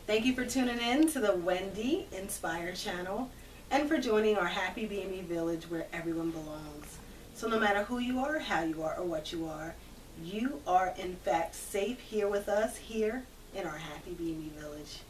Thank you for tuning in to the Wendy Inspire channel and for joining our happy BME village where everyone belongs. So no matter who you are, how you are, or what you are in fact safe here with us here in our happy BME village.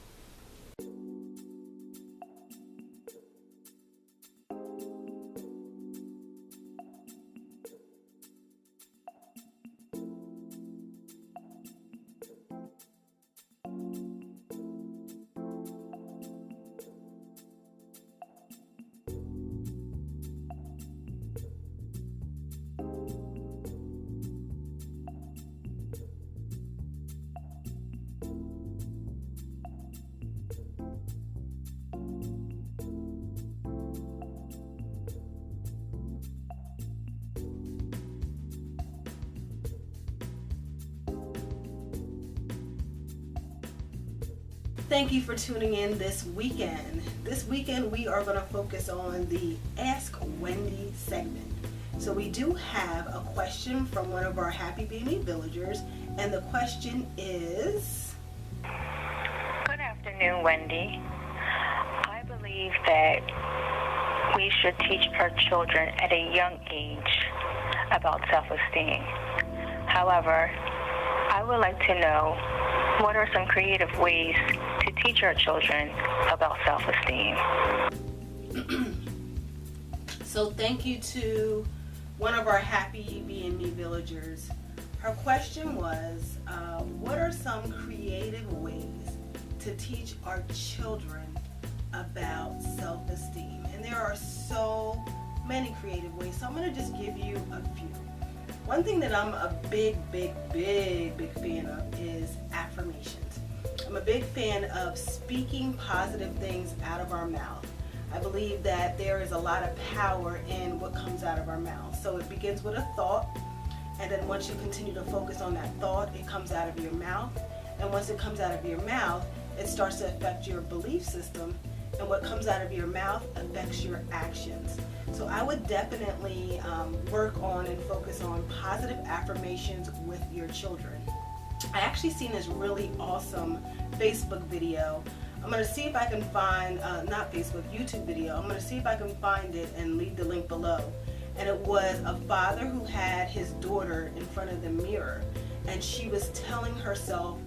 Thank you for tuning in this weekend. This weekend we are going to focus on the Ask Wendy segment. So we do have a question from one of our happy BME villagers, and the question is... Good afternoon, Wendy. I believe that we should teach our children at a young age about self-esteem. However, I would like to know what are some creative ways to teach our children about self-esteem. So thank you to one of our happy BME villagers. Her question was, what are some creative ways to teach our children about self-esteem? And there are so many creative ways, so I'm going to just give you a few. One thing that I'm a big fan of is affirmations. I'm a big fan of speaking positive things out of our mouth. I believe that there is a lot of power in what comes out of our mouth. So it begins with a thought, and then once you continue to focus on that thought, it comes out of your mouth. And once it comes out of your mouth, it starts to affect your belief system, and what comes out of your mouth affects your actions. So I would definitely work on and focus on positive affirmations with your children. I actually seen this really awesome Facebook video. I'm going to see if I can find, not Facebook, YouTube video. I'm going to see if I can find it and leave the link below. And it was a father who had his daughter in front of the mirror, and she was telling herself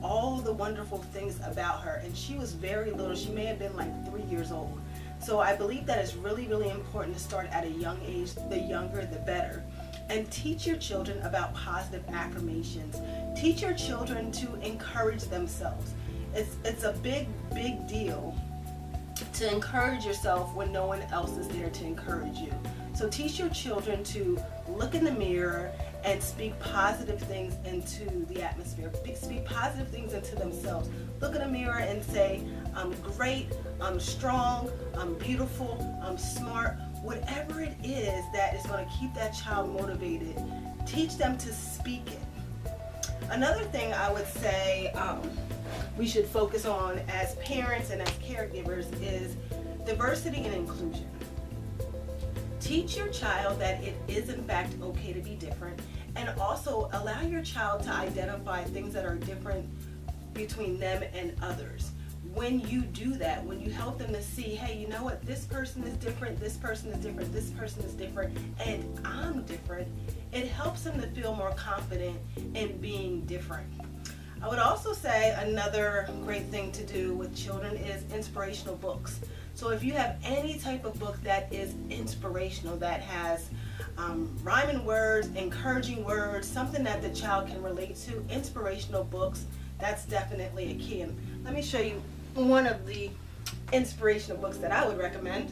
all the wonderful things about her, and she was very little. She may have been like 3 years old. So I believe that it's really important to start at a young age. The younger the better. And teach your children about positive affirmations. Teach your children to encourage themselves. It's a big deal to encourage yourself when no one else is there to encourage you. So teach your children to look in the mirror and speak positive things into the atmosphere. Speak positive things into themselves. Look in the mirror and say, I'm great, I'm strong, I'm beautiful, I'm smart. Whatever it is that is going to keep that child motivated, teach them to speak it. Another thing I would say we should focus on as parents and as caregivers is diversity and inclusion. Teach your child that it is in fact okay to be different, and also allow your child to identify things that are different between them and others. When you do that, when you help them to see, hey, you know what, this person is different, this person is different, this person is different, and I'm different, it helps them to feel more confident in being different. I would also say another great thing to do with children is inspirational books. So if you have any type of book that is inspirational, that has rhyming words, encouraging words, something that the child can relate to, inspirational books, that's definitely a key. And let me show you one of the inspirational books that I would recommend.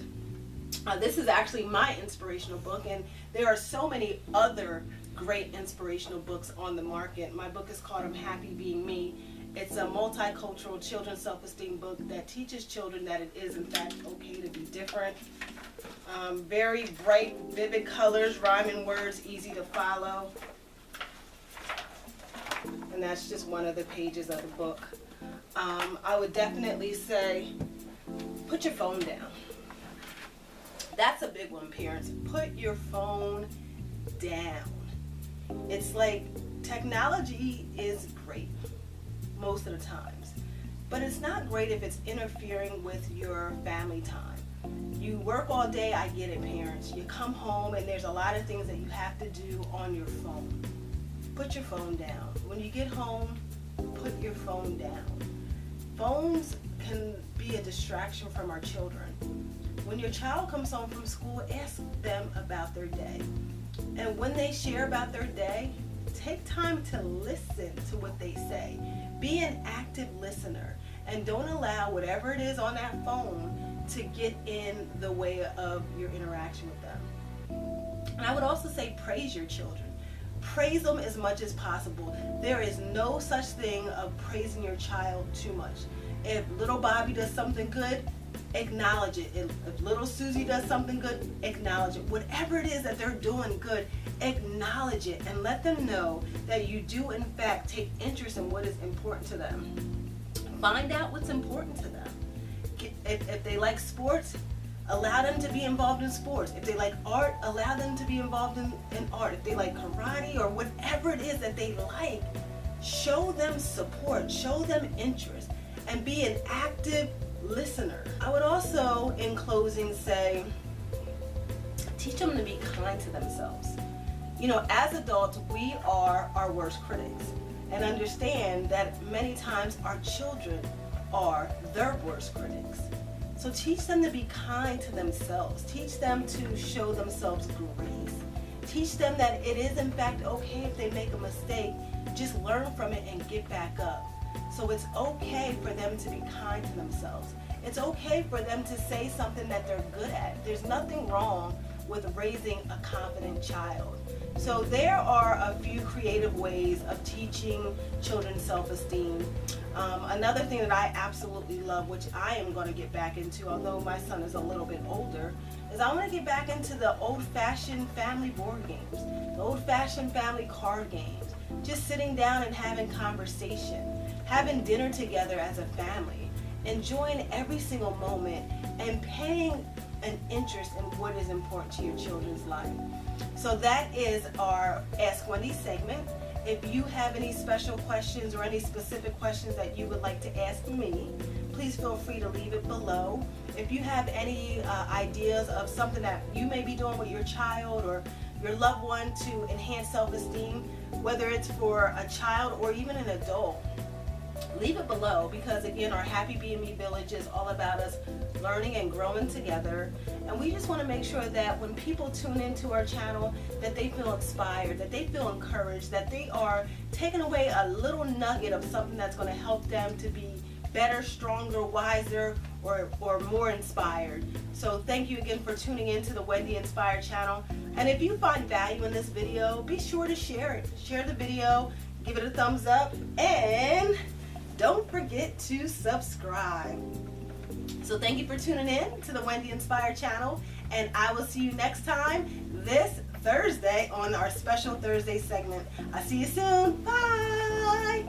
This is actually my inspirational book, and there are so many other great inspirational books on the market. My book is called I'm Happy Being Me. It's a multicultural children's self-esteem book that teaches children that it is in fact okay to be different. Very bright, vivid colors, rhyming words, easy to follow. And that's just one of the pages of the book. I would definitely say put your phone down. That's a big one, parents. Put your phone down. It's like technology is great most of the times. but it's not great if it's interfering with your family time. You work all day, I get it, parents. You come home and there's a lot of things that you have to do on your phone. Put your phone down. When you get home, put your phone down. Phones can be a distraction from our children. When your child comes home from school, ask them about their day. And when they share about their day, take time to listen to what they say. Be an active listener and don't allow whatever it is on that phone to get in the way of your interaction with them. And I would also say praise your children. Praise them as much as possible. There is no such thing of praising your child too much. If little Bobby does something good, acknowledge it. If little Susie does something good, acknowledge it. Whatever it is that they're doing good, acknowledge it and let them know that you do in fact take interest in what is important to them. Find out what's important to them. If they like sports, allow them to be involved in sports. If they like art, allow them to be involved in art. If they like karate or whatever it is that they like, show them support, show them interest, and be an active listener. I would also, in closing, say, teach them to be kind to themselves. You know, as adults, we are our worst critics, and understand that many times our children are their worst critics. So teach them to be kind to themselves. Teach them to show themselves grace. Teach them that it is in fact okay if they make a mistake. Just learn from it and get back up. So it's okay for them to be kind to themselves. It's okay for them to say something that they're good at. There's nothing wrong with raising a confident child. So there are a few creative ways of teaching children self-esteem. Another thing that I absolutely love, which I am going to get back into, although my son is a little bit older, is I want to get back into the old-fashioned family board games, the old-fashioned family card games, just sitting down and having conversation, having dinner together as a family, enjoying every single moment, and paying an interest in what is important to your children's life. So that is our Ask Wendy segment. If you have any special questions or any specific questions that you would like to ask me, please feel free to leave it below. If you have any ideas of something that you may be doing with your child or your loved one to enhance self-esteem, whether it's for a child or even an adult, leave it below, because again, our Happy B&B Village is all about us learning and growing together, and we just want to make sure that when people tune into our channel, that they feel inspired, that they feel encouraged, that they are taking away a little nugget of something that's going to help them to be better, stronger, wiser, or more inspired. So thank you again for tuning in to the Wendy Inspired channel, and if you find value in this video, be sure to share it. Share the video, give it a thumbs up, and don't forget to subscribe. So thank you for tuning in to the Wendy Inspired channel, and I will see you next time this Thursday on our special Thursday segment. I'll see you soon. Bye.